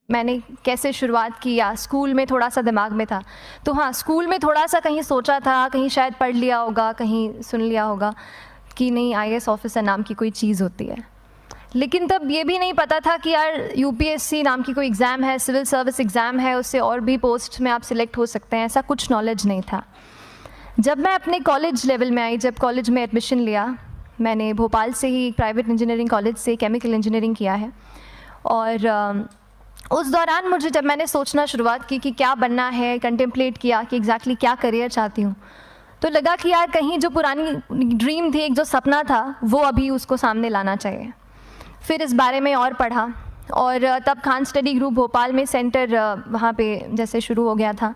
मैंने कैसे शुरुआत की या स्कूल में थोड़ा सा दिमाग में था। तो हाँ, स्कूल में थोड़ा सा कहीं सोचा था, कहीं शायद पढ़ लिया होगा, कहीं सुन लिया होगा कि नहीं आईएएस ऑफिसर नाम की कोई चीज़ होती है। लेकिन तब ये भी नहीं पता था कि यार यूपीएससी नाम की कोई एग्ज़ाम है, सिविल सर्विस एग्ज़ाम है, उससे और भी पोस्ट में आप सिलेक्ट हो सकते हैं, ऐसा कुछ नॉलेज नहीं था। जब मैं अपने कॉलेज लेवल में आई, जब कॉलेज में एडमिशन लिया, मैंने भोपाल से ही प्राइवेट इंजीनियरिंग कॉलेज से केमिकल इंजीनियरिंग किया है। और उस दौरान मुझे जब मैंने सोचना शुरुआत की कि क्या बनना है, कंटेम्पलेट किया कि एग्जैक्टली क्या करियर चाहती हूँ, तो लगा कि यार कहीं जो पुरानी ड्रीम थी, एक जो सपना था, वो अभी उसको सामने लाना चाहिए। फिर इस बारे में और पढ़ा और तब खान स्टडी ग्रुप भोपाल में सेंटर वहाँ पे जैसे शुरू हो गया था,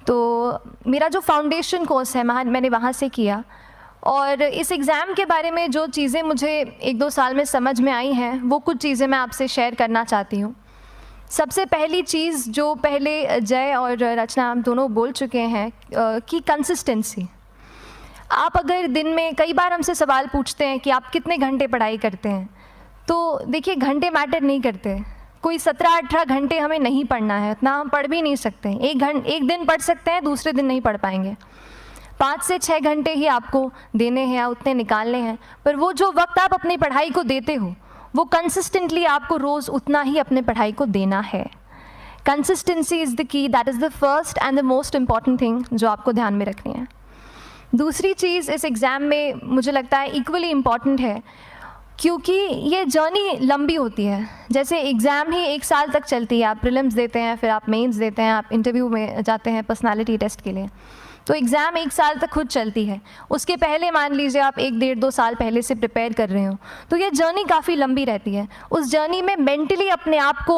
तो मेरा जो फाउंडेशन कोर्स है मैंने वहाँ से किया। और इस एग्ज़ाम के बारे में जो चीज़ें मुझे 1-2 साल में समझ में आई हैं, वो कुछ चीज़ें मैं आपसे शेयर करना चाहती हूँ। सबसे पहली चीज़ जो पहले जय और रचना हम दोनों बोल चुके हैं कि कंसिस्टेंसी। आप अगर दिन में, कई बार हमसे सवाल पूछते हैं कि आप कितने घंटे पढ़ाई करते हैं, तो देखिए घंटे मैटर नहीं करते। कोई 17-18 घंटे हमें नहीं पढ़ना है, उतना हम पढ़ भी नहीं सकते। एक दिन पढ़ सकते हैं, दूसरे दिन नहीं पढ़ पाएंगे। 5 से 6 घंटे ही आपको देने हैं या उतने निकालने हैं, पर वो जो वक्त आप अपनी पढ़ाई को देते हो, वो कंसिस्टेंटली आपको रोज़ उतना ही अपने पढ़ाई को देना है। Consistency is the key, that is the first and the most important thing जो आपको ध्यान में रखनी है। दूसरी चीज़ इस एग्ज़ाम में मुझे लगता है इक्वली इम्पॉर्टेंट है, क्योंकि ये जर्नी लंबी होती है। जैसे एग्ज़ाम ही 1 साल तक चलती है, आप प्रीलिम्स देते हैं, फिर आप मेंस देते हैं, आप इंटरव्यू में जाते हैं पर्सनालिटी टेस्ट के लिए, तो एग्ज़ाम 1 साल तक खुद चलती है। उसके पहले मान लीजिए आप 1-1.5-2 साल पहले से प्रिपेयर कर रहे हो, तो ये जर्नी काफ़ी लंबी रहती है। उस जर्नी में मेंटली अपने आप को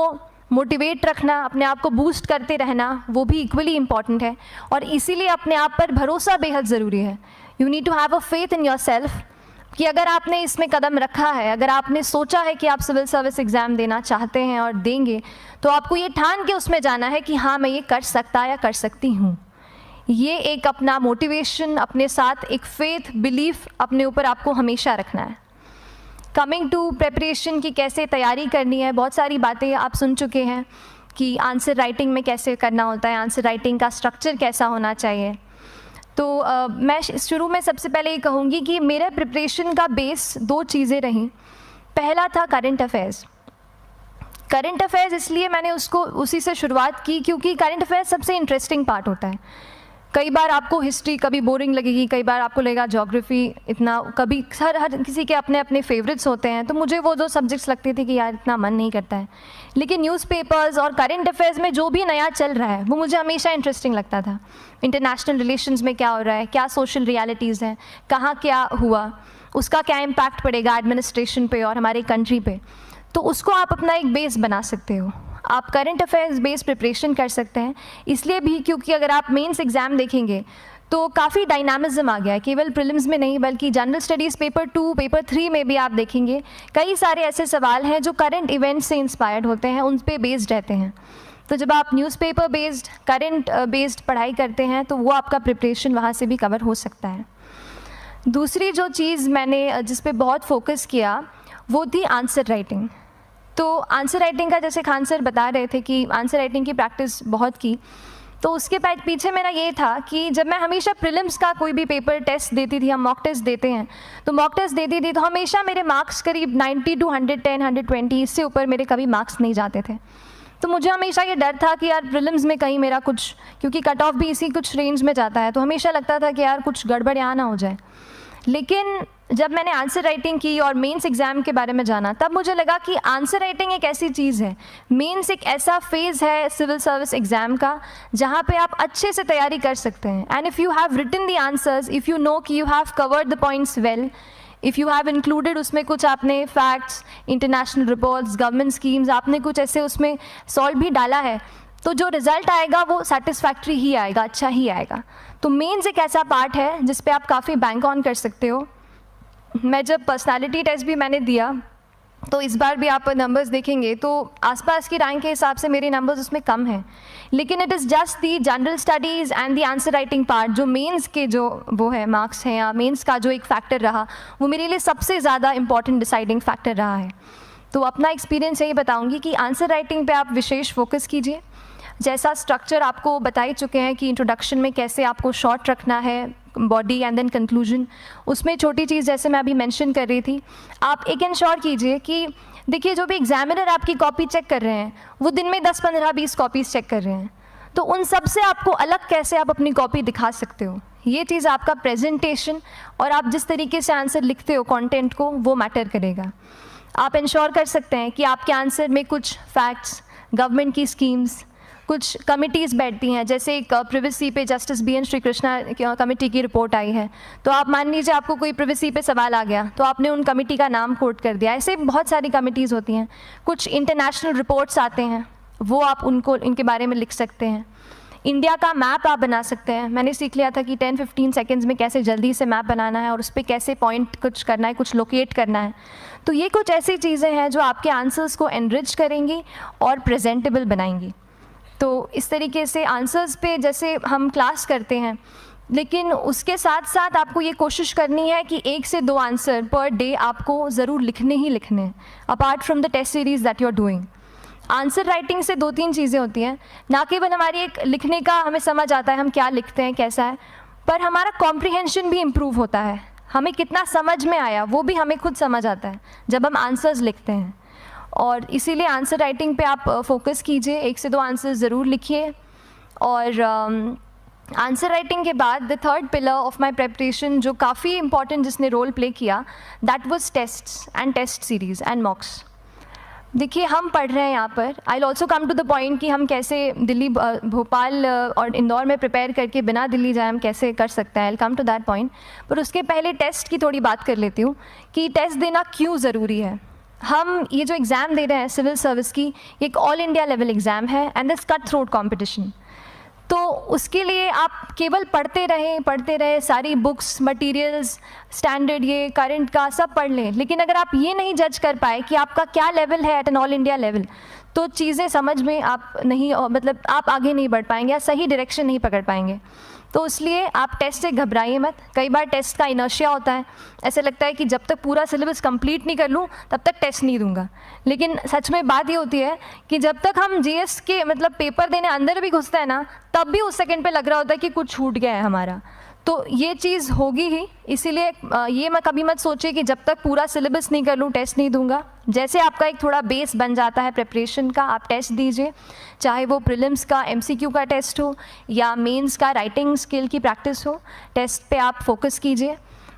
मोटिवेट रखना, अपने आप को बूस्ट करते रहना, वो भी इक्वली इम्पॉर्टेंट है। और इसीलिए अपने आप पर भरोसा बेहद ज़रूरी है। You need to have a faith in yourself कि अगर आपने इसमें कदम रखा है, अगर आपने सोचा है कि आप सिविल सर्विस एग्ज़ाम देना चाहते हैं और देंगे, तो आपको ये ठान के उसमें जाना है कि हाँ मैं ये कर सकता या कर सकती हूँ। ये एक अपना मोटिवेशन, अपने साथ एक फेथ, बिलीफ अपने ऊपर आपको हमेशा रखना है। कमिंग टू प्रेपरेशन की कैसे तैयारी करनी है, बहुत सारी बातें आप सुन चुके हैं कि आंसर राइटिंग में कैसे करना होता है, आंसर राइटिंग का स्ट्रक्चर कैसा होना चाहिए। तो मैं शुरू में सबसे पहले ये कहूँगी कि मेरे प्रिपरेशन का बेस 2 चीज़ें रहीं। पहला था करंट अफेयर्स। करंट अफेयर्स इसलिए मैंने उसी से शुरुआत की क्योंकि करंट अफेयर्स सबसे इंटरेस्टिंग पार्ट होता है। कई बार आपको हिस्ट्री कभी बोरिंग लगेगी, कई बार आपको लगेगा ज्योग्राफी इतना, कभी हर किसी के अपने अपने फेवरेट्स होते हैं। तो मुझे वो 2 सब्जेक्ट्स लगते थे कि यार इतना मन नहीं करता है, लेकिन न्यूज़पेपर्स और करंट अफेयर्स में जो भी नया चल रहा है वो मुझे हमेशा इंटरेस्टिंग लगता था। इंटरनेशनल रिलेशंस में क्या हो रहा है, क्या सोशल रियलिटीज़ हैं, कहाँ क्या हुआ, उसका क्या इम्पैक्ट पड़ेगा एडमिनिस्ट्रेशन पे और हमारे कंट्री पे, तो उसको आप अपना एक बेस बना सकते हो। आप करंट अफेयर्स बेस्ड प्रिपरेशन कर सकते हैं, इसलिए भी क्योंकि अगर आप मेंस एग्ज़ाम देखेंगे तो काफ़ी डायनामिज्म आ गया है, केवल प्रीलिम्स में नहीं बल्कि जनरल स्टडीज़ पेपर 2, पेपर 3 में भी आप देखेंगे कई सारे ऐसे सवाल हैं जो करंट इवेंट्स से इंस्पायर्ड होते हैं, उन पे बेस्ड रहते हैं। तो जब आप न्यूज़पेपर बेस्ड, करंट बेस्ड पढ़ाई करते हैं तो वो आपका प्रिपरेशन वहाँ से भी कवर हो सकता है। दूसरी जो चीज़ मैंने जिस पे बहुत फोकस किया वो थी आंसर राइटिंग। तो आंसर राइटिंग का जैसे खान सर बता रहे थे कि आंसर राइटिंग की प्रैक्टिस बहुत की, तो उसके पीछे मेरा ये था कि जब मैं हमेशा प्रीलिम्स का कोई भी पेपर टेस्ट देती थी, हम मॉक टेस्ट देते हैं, तो मॉक टेस्ट देती थी तो हमेशा मेरे मार्क्स करीब 90 to 110, 120, इससे ऊपर मेरे कभी मार्क्स नहीं जाते थे। तो मुझे हमेशा ये डर था कि यार प्रीलिम्स में कहीं मेरा कुछ, क्योंकि कट ऑफ भी इसी कुछ रेंज में जाता है, तो हमेशा लगता था कि यार कुछ गड़बड़ यहाँ ना हो जाए। लेकिन जब मैंने आंसर राइटिंग की और मेंस एग्ज़ाम के बारे में जाना, तब मुझे लगा कि आंसर राइटिंग एक ऐसी चीज़ है, मेंस एक ऐसा फेज़ है सिविल सर्विस एग्ज़ाम का जहाँ पे आप अच्छे से तैयारी कर सकते हैं। And if you have written the answers, if you know कि you have covered the points well, if you have included उसमें कुछ आपने facts, international reports, government schemes, आपने कुछ ऐसे उसमें सॉल्व भी डाला है, तो जो रिज़ल्ट आएगा वो सेटिस्फैक्ट्री ही आएगा, अच्छा ही आएगा। तो मेंस एक ऐसा पार्ट है जिस पे आप काफ़ी बैंक ऑन कर सकते हो। मैं जब पर्सनालिटी टेस्ट भी मैंने दिया, तो इस बार भी आप नंबर्स देखेंगे तो आसपास की रैंक के हिसाब से मेरे नंबर्स उसमें कम हैं, लेकिन it is just the general studies and the answer writing part, जो मेंस के जो वो है मार्क्स हैं या मेंस का जो एक फैक्टर रहा, वो मेरे लिए सबसे ज़्यादा इंपॉर्टेंट डिसाइडिंग फैक्टर रहा है। तो अपना एक्सपीरियंस यही बताऊंगी कि आंसर राइटिंग पे आप विशेष फोकस कीजिए। जैसा स्ट्रक्चर आपको बता ही चुके हैं कि इंट्रोडक्शन में कैसे आपको शॉर्ट रखना है, बॉडी एंड देन कंक्लूजन, उसमें छोटी चीज़ जैसे मैं अभी मेंशन कर रही थी, आप एक इंश्योर कीजिए कि देखिए जो भी एग्जामिनर आपकी कॉपी चेक कर रहे हैं वो दिन में 10, 15, 20 कॉपीज़ चेक कर रहे हैं, तो उन सब से आपको अलग कैसे आप अपनी कॉपी दिखा सकते हो, ये चीज़ आपका प्रेजेंटेशन और आप जिस तरीके से आंसर लिखते हो कंटेंट को, वो मैटर करेगा। आप इंश्योर कर सकते हैं कि आपके आंसर में कुछ फैक्ट्स, गवर्नमेंट की स्कीम्स, कुछ कमिटीज़ बैठती हैं, जैसे एक प्रिवेसी पे justice BN Shri Krishna committee की रिपोर्ट आई है, तो आप मान लीजिए आपको कोई प्रिवेसी पे सवाल आ गया तो आपने उन कमेटी का नाम कोट कर दिया। ऐसे बहुत सारी कमिटीज़ होती हैं। कुछ इंटरनेशनल रिपोर्ट्स आते हैं, वो आप उनको इनके बारे में लिख सकते हैं। इंडिया का मैप आप बना सकते हैं। मैंने सीख लिया था कि 10-15 सेकेंड्स में कैसे जल्दी से मैप बनाना है और उस पर कैसे पॉइंट कुछ करना है, कुछ लोकेट करना है। तो ये कुछ ऐसी चीज़ें हैं जो आपके आंसर्स को एनरिच करेंगी और प्रेजेंटेबल बनाएंगी। तो इस तरीके से आंसर्स पे जैसे हम क्लास करते हैं, लेकिन उसके साथ साथ आपको ये कोशिश करनी है कि 1 से 2 आंसर पर डे आपको ज़रूर लिखने ही लिखने हैं, apart from the test series that you are doing. Answer writing से 2-3 चीज़ें होती हैं, ना केवल हमारी एक लिखने का हमें समझ आता है हम क्या लिखते हैं कैसा है, पर हमारा कॉम्प्रिहेंशन भी इम्प्रूव होता है। हमें कितना समझ में आया वो भी हमें खुद समझ आता है जब हम आंसर्स लिखते हैं। और इसीलिए आंसर राइटिंग पे आप फोकस कीजिए, 1 से 2 आंसर ज़रूर लिखिए। और आंसर राइटिंग के बाद the third pillar of my preparation जो काफ़ी इंपॉर्टेंट जिसने रोल प्ले किया, that was tests and test series and mocks. देखिए हम पढ़ रहे हैं यहाँ पर, I will also come to the point कि हम कैसे दिल्ली, भोपाल और इंदौर में प्रिपेयर करके बिना दिल्ली जाए हम कैसे कर सकते हैं, I will come to that point. पर उसके पहले टेस्ट की थोड़ी बात कर लेती हूँ कि टेस्ट देना क्यों ज़रूरी है। हम ये जो एग्ज़ाम दे रहे हैं सिविल सर्विस की, ये एक ऑल इंडिया लेवल एग्ज़ाम है and this cut throat competition. तो उसके लिए आप केवल पढ़ते रहें, सारी बुक्स, मटेरियल्स, स्टैंडर्ड ये करंट का सब पढ़ लें, लेकिन अगर आप ये नहीं जज कर पाए कि आपका क्या लेवल है at an all India level, तो चीज़ें समझ में आप नहीं, मतलब आप आगे नहीं बढ़ पाएंगे या सही डायरेक्शन नहीं पकड़ पाएंगे। तो इसलिए आप टेस्ट से घबराइए मत। कई बार टेस्ट का इनर्शिया होता है, ऐसे लगता है कि जब तक पूरा सिलेबस कंप्लीट नहीं कर लूँ तब तक टेस्ट नहीं दूंगा, लेकिन सच में बात ये होती है कि जब तक हम GS के मतलब पेपर देने अंदर भी घुसते हैं ना, तब भी उस सेकंड पे लग रहा होता है कि कुछ छूट गया है हमारा। तो ये चीज़ होगी ही, इसीलिए ये मैं कभी मत सोचिए कि जब तक पूरा सिलेबस नहीं कर लूँ टेस्ट नहीं दूंगा। जैसे आपका एक थोड़ा बेस बन जाता है प्रिपरेशन का, आप टेस्ट दीजिए, चाहे वो प्रीलिम्स का MCQ का टेस्ट हो या मेंस का राइटिंग स्किल की प्रैक्टिस हो, टेस्ट पे आप फोकस कीजिए।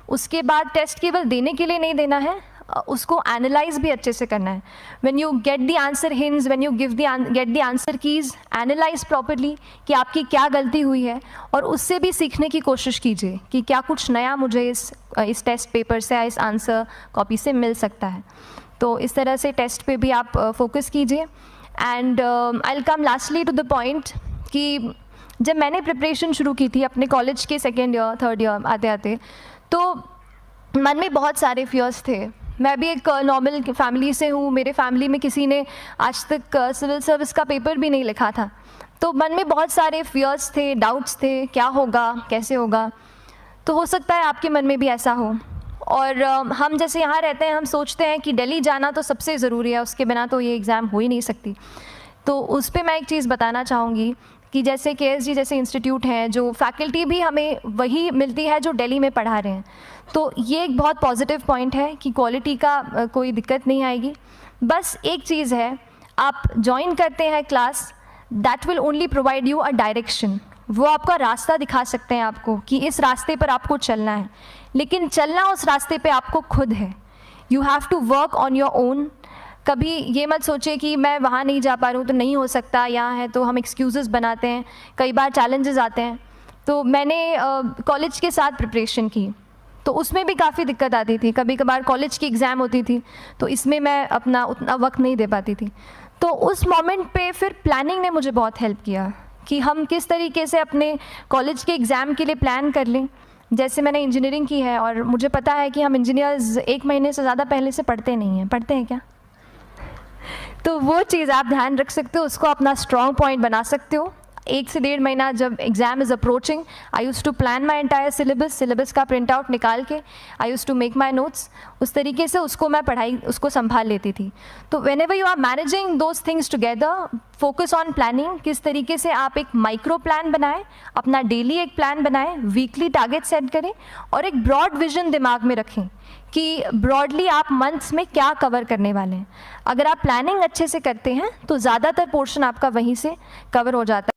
उसके बाद टेस्ट केवल देने के लिए नहीं देना है, उसको एनालाइज भी अच्छे से करना है। When you get the answer hints, when you get the answer keys, analyse properly कि आपकी क्या गलती हुई है और उससे भी सीखने की कोशिश कीजिए कि क्या कुछ नया मुझे इस टेस्ट पेपर से या इस आंसर कॉपी से मिल सकता है। तो इस तरह से टेस्ट पे भी आप फोकस कीजिए। And I will come lastly to the point कि जब मैंने प्रिपरेशन शुरू की थी अपने कॉलेज के 2nd ईयर 3rd ईयर आते आते, तो मन में बहुत सारे फियर्स थे। मैं भी एक नॉर्मल फैमिली से हूँ, मेरे फैमिली में किसी ने आज तक सिविल सर्विस का पेपर भी नहीं लिखा था, तो मन में बहुत सारे फियर्स थे, डाउट्स थे, क्या होगा, कैसे होगा। तो हो सकता है आपके मन में भी ऐसा हो। और हम जैसे यहाँ रहते हैं, हम सोचते हैं कि दिल्ली जाना तो सबसे ज़रूरी है, उसके बिना तो ये एग्ज़ाम हो ही नहीं सकती। तो उस पर मैं एक चीज़ बताना चाहूँगी कि जैसे KSG जैसे इंस्टीट्यूट हैं, जो फैकल्टी भी हमें वही मिलती है जो दिल्ली में पढ़ा रहे हैं, तो ये एक बहुत पॉजिटिव पॉइंट है कि क्वालिटी का कोई दिक्कत नहीं आएगी। बस एक चीज़ है, आप ज्वाइन करते हैं class, that will only provide you a direction. वो आपका रास्ता दिखा सकते हैं आपको कि इस रास्ते पर आपको चलना है, लेकिन चलना उस रास्ते पे आपको खुद है। You have to work on your own. कभी ये मत सोचिए कि मैं वहाँ नहीं जा पा रहा हूँ तो नहीं हो सकता, यहाँ है, तो हम एक्सक्यूज़ेस बनाते हैं। कई बार चैलेंजेस आते हैं। तो मैंने कॉलेज के साथ प्रिपरेशन की, तो उसमें भी काफ़ी दिक्कत आती थी। कभी कभार कॉलेज की एग्ज़ाम होती थी तो इसमें मैं अपना उतना वक्त नहीं दे पाती थी। तो उस मोमेंट पे फिर प्लानिंग ने मुझे बहुत हेल्प किया कि हम किस तरीके से अपने कॉलेज के एग्ज़ाम के लिए प्लान कर लें। जैसे मैंने इंजीनियरिंग की है और मुझे पता है कि हम इंजीनियर्स 1 महीने से ज़्यादा पहले से पढ़ते नहीं हैं। पढ़ते हैं क्या? तो वो चीज़ आप ध्यान रख सकते हो, उसको अपना स्ट्रॉन्ग पॉइंट बना सकते हो। 1 से 1.5 महीना जब exam is approaching, I used to plan my entire syllabus का प्रिंट आउट निकाल के I used to make my notes, उस तरीके से उसको मैं उसको संभाल लेती थी। तो whenever you are managing those things together, focus on planning, किस तरीके से आप एक माइक्रो प्लान बनाएं, अपना डेली एक प्लान बनाएं, वीकली टारगेट सेट करें और एक ब्रॉड विजन दिमाग में रखें कि ब्रॉडली आप मंथ्स में क्या कवर करने वाले हैं। अगर आप प्लानिंग अच्छे से करते हैं तो ज़्यादातर पोर्शन आपका वहीं से कवर हो जाता है।